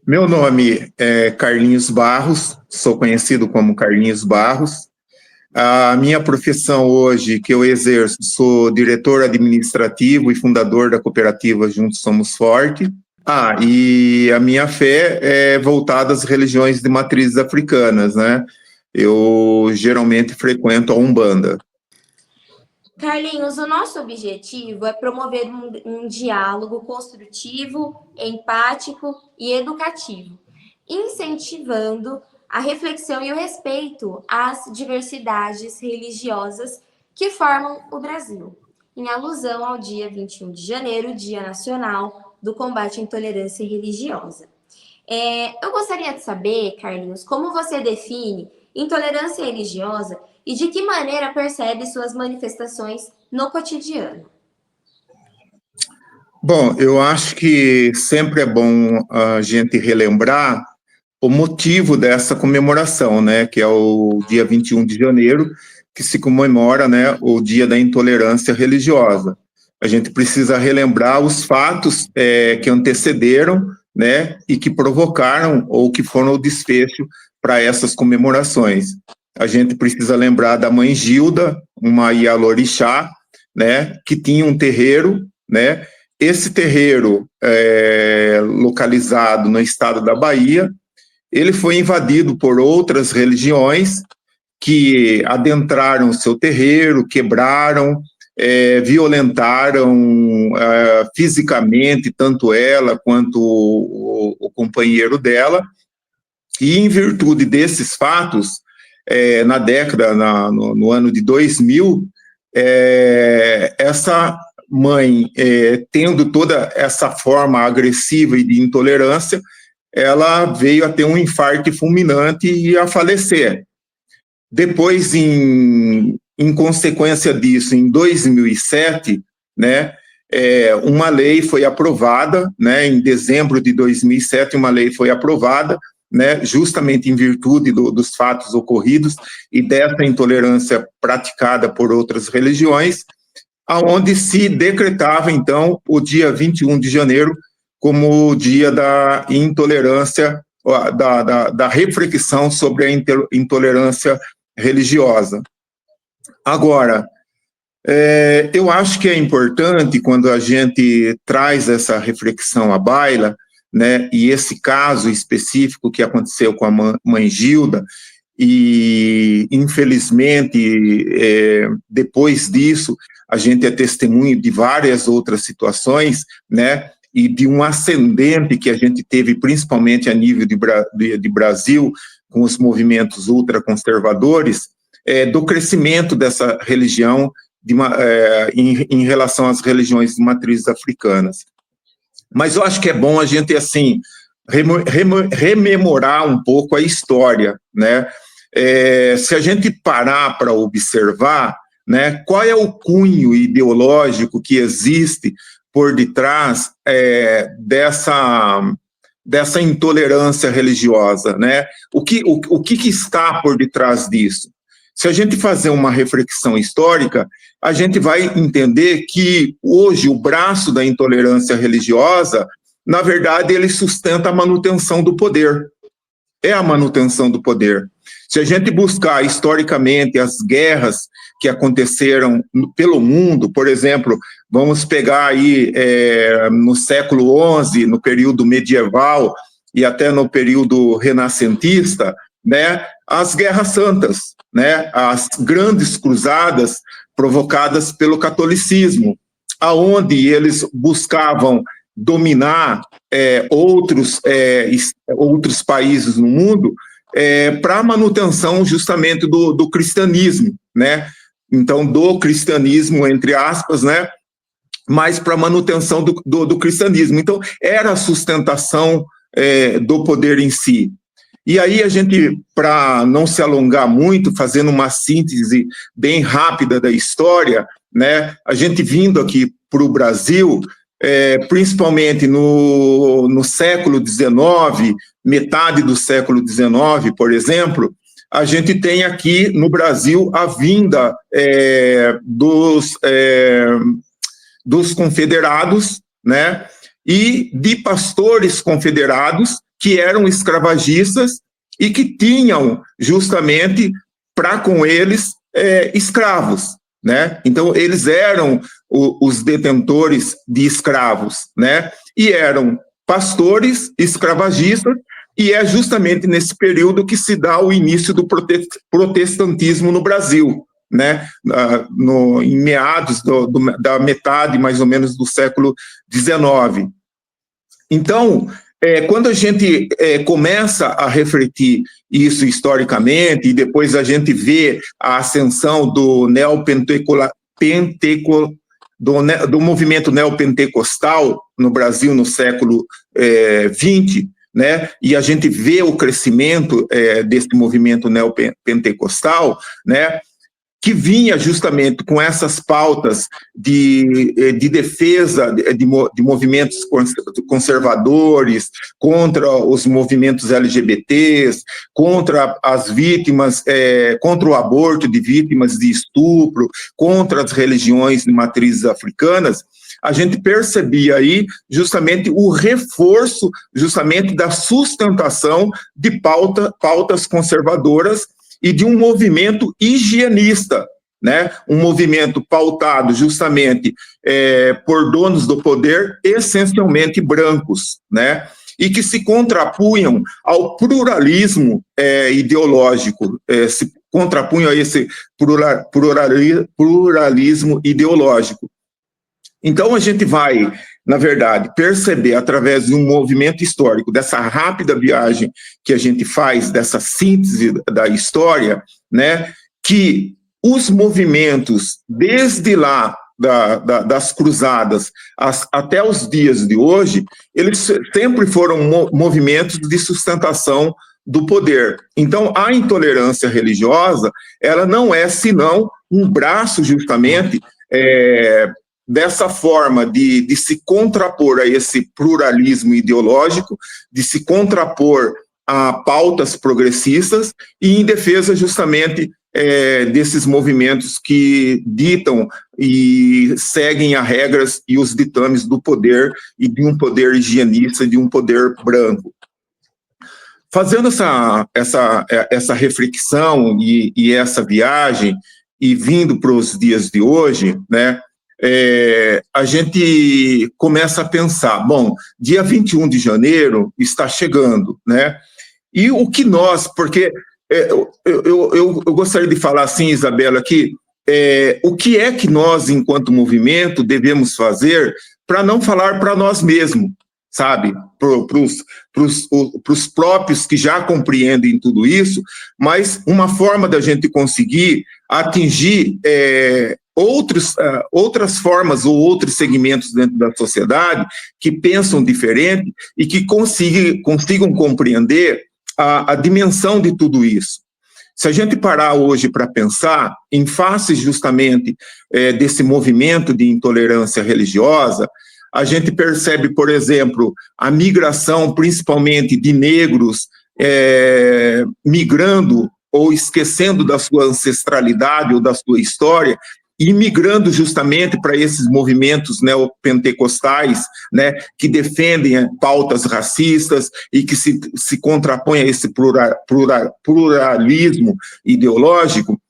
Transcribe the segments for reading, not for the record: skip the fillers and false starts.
Meu nome é Carlinhos Barros, sou conhecido como Carlinhos Barros. A minha profissão hoje, que eu exerço, sou diretor administrativo e fundador da cooperativa Juntos Somos Forte. E a minha fé é voltada às religiões de matrizes africanas, né? Eu geralmente frequento a Umbanda. Carlinhos, o nosso objetivo é promover um diálogo construtivo, empático e educativo, incentivando a reflexão e o respeito às diversidades religiosas que formam o Brasil, em alusão ao dia 21 de janeiro, Dia Nacional do Combate à Intolerância Religiosa. Eu gostaria de saber, Carlinhos, como você define intolerância religiosa e de que maneira percebe suas manifestações no cotidiano? Bom, eu acho que sempre é bom a gente relembrar o motivo dessa comemoração, né, que é o dia 21 de janeiro, que se comemora, né, o Dia da Intolerância Religiosa. A gente precisa relembrar os fatos que antecederam, né, e que provocaram ou que foram o desfecho para essas comemorações. A gente precisa lembrar da mãe Gilda, uma Ialorixá, né, que tinha um terreiro, né. Esse terreiro, localizado no estado da Bahia, ele foi invadido por outras religiões que adentraram o seu terreiro, quebraram, violentaram fisicamente tanto ela quanto o companheiro dela, e em virtude desses fatos, no ano de 2000, essa mãe, tendo toda essa forma agressiva e de intolerância, ela veio a ter um infarto fulminante e a falecer. Depois, em consequência disso, em 2007, né, uma lei foi aprovada, né, em dezembro de 2007, uma lei foi aprovada, né, justamente em virtude dos fatos ocorridos e dessa intolerância praticada por outras religiões, aonde se decretava, então, o dia 21 de janeiro como o dia da intolerância, da reflexão sobre a intolerância religiosa. Agora, eu acho que é importante, quando a gente traz essa reflexão à baila, né, e esse caso específico que aconteceu com a mãe Gilda, e, infelizmente, depois disso, a gente é testemunho de várias outras situações, né, e de um ascendente que a gente teve, principalmente a nível de Brasil, com os movimentos ultraconservadores, do crescimento dessa religião em relação às religiões de matrizes africanas. Mas eu acho que é bom a gente, assim, rememorar um pouco a história, né? Se a gente parar para observar, né, qual é o cunho ideológico que existe por detrás dessa intolerância religiosa, né? O que está por detrás disso? Se a gente fazer uma reflexão histórica, a gente vai entender que hoje o braço da intolerância religiosa, na verdade, ele sustenta a manutenção do poder. É a manutenção do poder. Se a gente buscar historicamente as guerras que aconteceram pelo mundo, por exemplo, vamos pegar aí no século XI, no período medieval e até no período renascentista, né, as guerras santas, né, as grandes cruzadas provocadas pelo catolicismo, aonde eles buscavam dominar outros países no mundo para a manutenção justamente do cristianismo, né? Então, do cristianismo, entre aspas, né? Mas para a manutenção do cristianismo. Então, era a sustentação do poder em si. E aí a gente, para não se alongar muito, fazendo uma síntese bem rápida da história, né? A gente vindo aqui para o Brasil, principalmente no século XIX, metade do século XIX, por exemplo, a gente tem aqui no Brasil a vinda dos confederados, né, e de pastores confederados que eram escravagistas e que tinham justamente para com eles escravos, né? Então, eles eram os detentores de escravos, né? E eram pastores escravagistas, e é justamente nesse período que se dá o início do protestantismo no Brasil, né? Em meados da metade, mais ou menos, do século XIX. Então, quando a gente começa a refletir isso historicamente, e depois a gente vê a ascensão do do movimento neopentecostal no Brasil no século XX, né? E a gente vê o crescimento desse movimento neopentecostal, né? Que vinha justamente com essas pautas de defesa de movimentos conservadores, contra os movimentos LGBTs, contra as vítimas, contra o aborto de vítimas de estupro, contra as religiões de matrizes africanas. A gente percebia aí justamente o reforço justamente da sustentação de pautas conservadoras e de um movimento higienista, né? Um movimento pautado justamente por donos do poder, essencialmente brancos, né? E que se contrapunham ao pluralismo ideológico, se contrapunham a esse pluralismo ideológico. Então, a gente vai, na verdade, perceber através de um movimento histórico, dessa rápida viagem que a gente faz, dessa síntese da história, né, que os movimentos, desde lá das cruzadas até os dias de hoje, eles sempre foram movimentos de sustentação do poder. Então, a intolerância religiosa, ela não é senão um braço, justamente, dessa forma de se contrapor a esse pluralismo ideológico, de se contrapor a pautas progressistas e em defesa justamente desses movimentos que ditam e seguem as regras e os ditames do poder e de um poder higienista, de um poder branco. Fazendo essa reflexão e essa viagem e vindo para os dias de hoje, né, a gente começa a pensar, bom, dia 21 de janeiro está chegando, né? E o que nós, porque eu gostaria de falar assim, Isabela, aqui, o que é que nós, enquanto movimento, devemos fazer para não falar para nós mesmos, sabe? Para os próprios que já compreendem tudo isso, mas uma forma da gente conseguir atingir outras formas ou outros segmentos dentro da sociedade que pensam diferente e que consigam compreender a dimensão de tudo isso. Se a gente parar hoje para pensar, em face justamente desse movimento de intolerância religiosa, a gente percebe, por exemplo, a migração principalmente de negros migrando ou esquecendo da sua ancestralidade ou da sua história, e migrando justamente para esses movimentos neopentecostais, né, que defendem pautas racistas e que se contrapõem a esse pluralismo ideológico.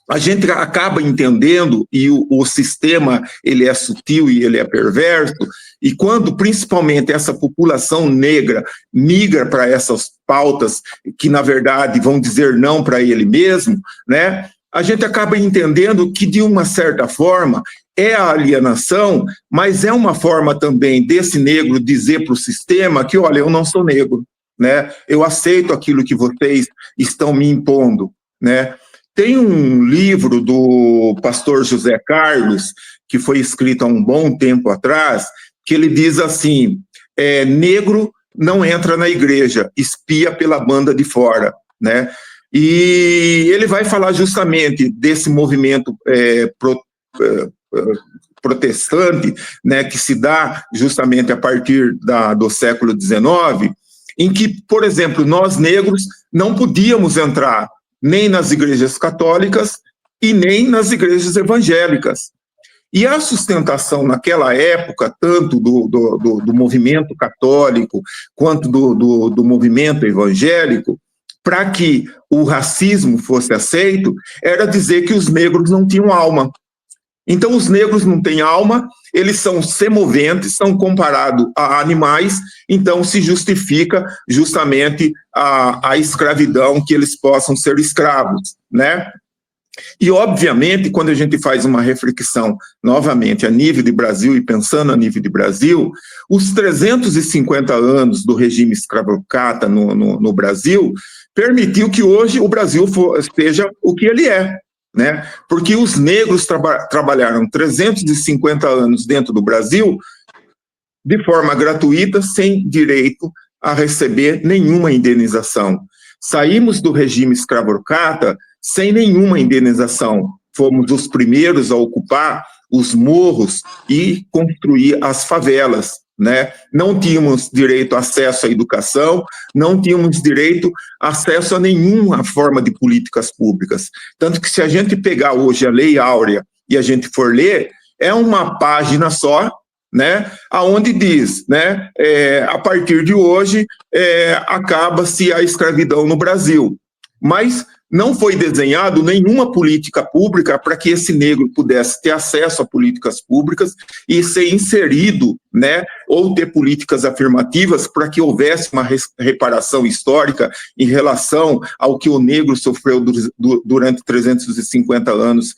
A gente acaba entendendo, e o sistema ele é sutil e ele é perverso, e quando principalmente essa população negra migra para essas pautas que na verdade vão dizer não para ele mesmo, né, a gente acaba entendendo que de uma certa forma é a alienação, mas é uma forma também desse negro dizer para o sistema que, olha, eu não sou negro, né, eu aceito aquilo que vocês estão me impondo, né. Tem um livro do pastor José Carlos, que foi escrito há um bom tempo atrás, que ele diz assim, negro não entra na igreja, espia pela banda de fora, né? E ele vai falar justamente desse movimento protestante, né, que se dá justamente a partir do século XIX, em que, por exemplo, nós negros não podíamos entrar nem nas igrejas católicas e nem nas igrejas evangélicas. E a sustentação naquela época, tanto do movimento católico quanto do movimento evangélico, para que o racismo fosse aceito, era dizer que os negros não tinham alma. Então, os negros não têm alma, eles são semoventes, são comparados a animais, então se justifica justamente a escravidão, que eles possam ser escravos, né? E, obviamente, quando a gente faz uma reflexão, novamente, a nível de Brasil e pensando a nível de Brasil, os 350 anos do regime escravocrata no Brasil permitiu que hoje o Brasil seja o que ele é, né? Porque os negros trabalharam 350 anos dentro do Brasil de forma gratuita, sem direito a receber nenhuma indenização. Saímos do regime escravocrata sem nenhuma indenização. Fomos os primeiros a ocupar os morros e construir as favelas, né? Não tínhamos direito a acesso à educação, não tínhamos direito a acesso a nenhuma forma de políticas públicas. Tanto que, se a gente pegar hoje a Lei Áurea e a gente for ler, é uma página só, né, aonde diz, né, a partir de hoje acaba-se a escravidão no Brasil. Mas não foi desenhado nenhuma política pública para que esse negro pudesse ter acesso a políticas públicas e ser inserido, né, ou ter políticas afirmativas para que houvesse uma reparação histórica em relação ao que o negro sofreu durante 350 anos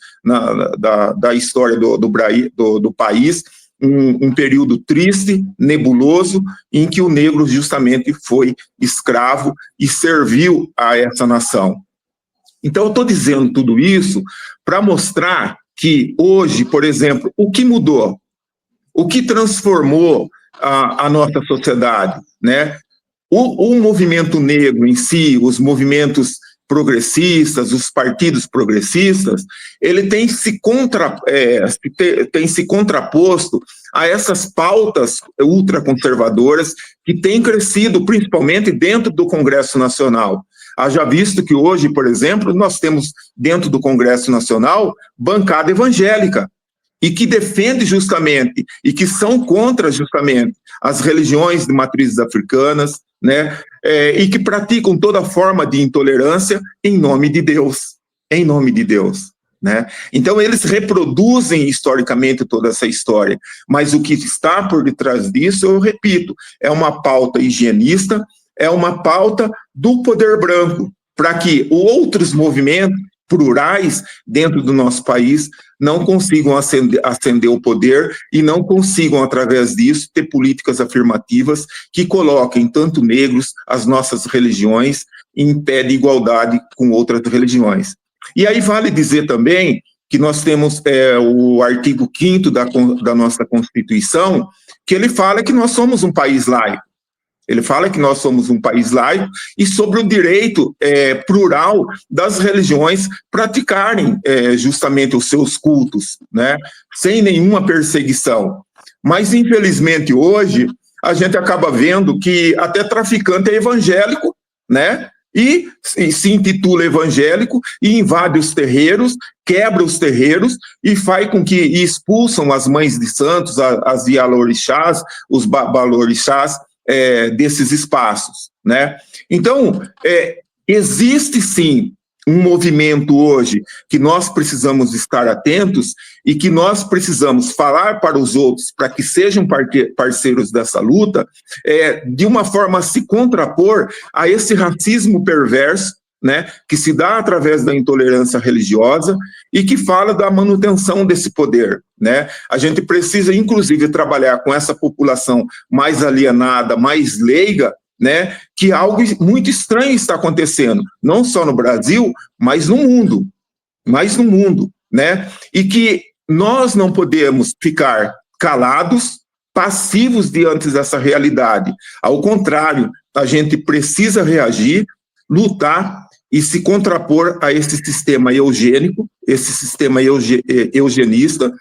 da história do país, um período triste, nebuloso, em que o negro justamente foi escravo e serviu a essa nação. Então, eu estou dizendo tudo isso para mostrar que hoje, por exemplo, o que mudou? O que transformou a nossa sociedade, né? O movimento negro em si, os movimentos progressistas, os partidos progressistas, ele tem se contraposto a essas pautas ultraconservadoras que têm crescido, principalmente dentro do Congresso Nacional. Haja visto que hoje, por exemplo, nós temos dentro do Congresso Nacional bancada evangélica, e que defende justamente, e que são contra justamente as religiões de matrizes africanas, né, e que praticam toda forma de intolerância em nome de Deus, né? Então, eles reproduzem historicamente toda essa história, mas o que está por detrás disso, eu repito, é uma pauta higienista, é uma pauta do poder branco, para que outros movimentos plurais dentro do nosso país não consigam ascender o poder e não consigam, através disso, ter políticas afirmativas que coloquem tanto negros, as nossas religiões, em pé de igualdade com outras religiões. E aí vale dizer também que nós temos o artigo 5º da nossa Constituição, que ele fala que nós somos um país laico. Ele fala que nós somos um país laico e sobre o direito plural das religiões praticarem justamente os seus cultos, né, sem nenhuma perseguição. Mas, infelizmente, hoje, a gente acaba vendo que até traficante é evangélico, né, e se intitula evangélico e invade os terreiros, quebra os terreiros e faz com que expulsam as mães de santos, as ialorixás, os babalorixás, desses espaços, né? Então, existe sim um movimento hoje que nós precisamos estar atentos e que nós precisamos falar para os outros para que sejam parceiros dessa luta, de uma forma a se contrapor a esse racismo perverso, né, que se dá através da intolerância religiosa e que fala da manutenção desse poder, né? A gente precisa, inclusive, trabalhar com essa população mais alienada, mais leiga, né, que algo muito estranho está acontecendo, não só no Brasil, mas no mundo, né? E que nós não podemos ficar calados, passivos diante dessa realidade. Ao contrário, a gente precisa reagir, lutar e se contrapor a esse sistema eugênico, esse sistema eugenista,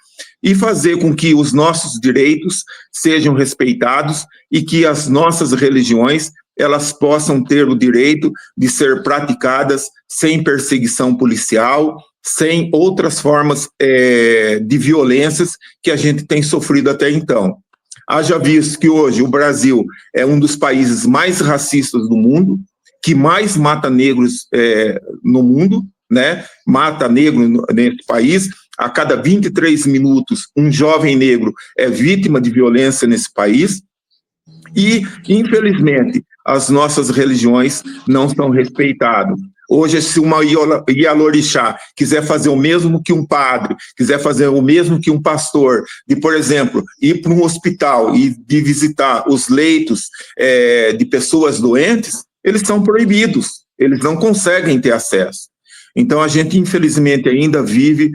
e fazer com que os nossos direitos sejam respeitados e que as nossas religiões elas possam ter o direito de ser praticadas sem perseguição policial, sem outras formas de violências que a gente tem sofrido até então. Haja visto que hoje o Brasil é um dos países mais racistas do mundo, que mais mata negros no mundo, né? Mata negro nesse país. A cada 23 minutos, um jovem negro é vítima de violência nesse país. E, infelizmente, as nossas religiões não são respeitadas. Hoje, se uma Ialorixá quiser fazer o mesmo que um padre, quiser fazer o mesmo que um pastor, de, por exemplo, ir para um hospital e de visitar os leitos de pessoas doentes, eles são proibidos, eles não conseguem ter acesso. Então, a gente, infelizmente, ainda vive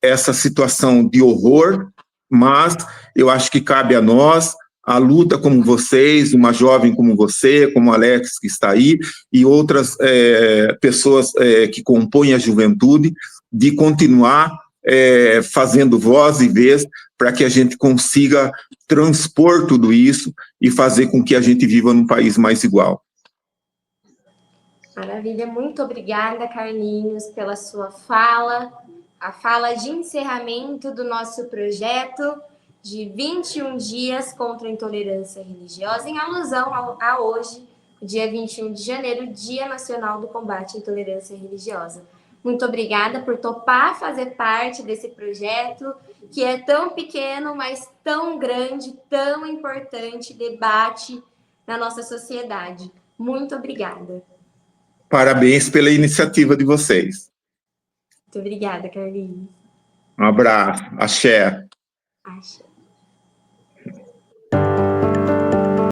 essa situação de horror, mas eu acho que cabe a nós a luta como vocês, uma jovem como você, como Alex, que está aí, e outras pessoas que compõem a juventude, de continuar fazendo voz e vez para que a gente consiga transpor tudo isso e fazer com que a gente viva num país mais igual. Maravilha, muito obrigada, Carlinhos, pela sua fala, a fala de encerramento do nosso projeto de 21 dias contra a intolerância religiosa, em alusão a hoje, dia 21 de janeiro, Dia Nacional do Combate à Intolerância Religiosa. Muito obrigada por topar fazer parte desse projeto, que é tão pequeno, mas tão grande, tão importante, debate na nossa sociedade. Muito obrigada. Parabéns pela iniciativa de vocês. Muito obrigada, Carlinhos. Um abraço. Axé. Axé.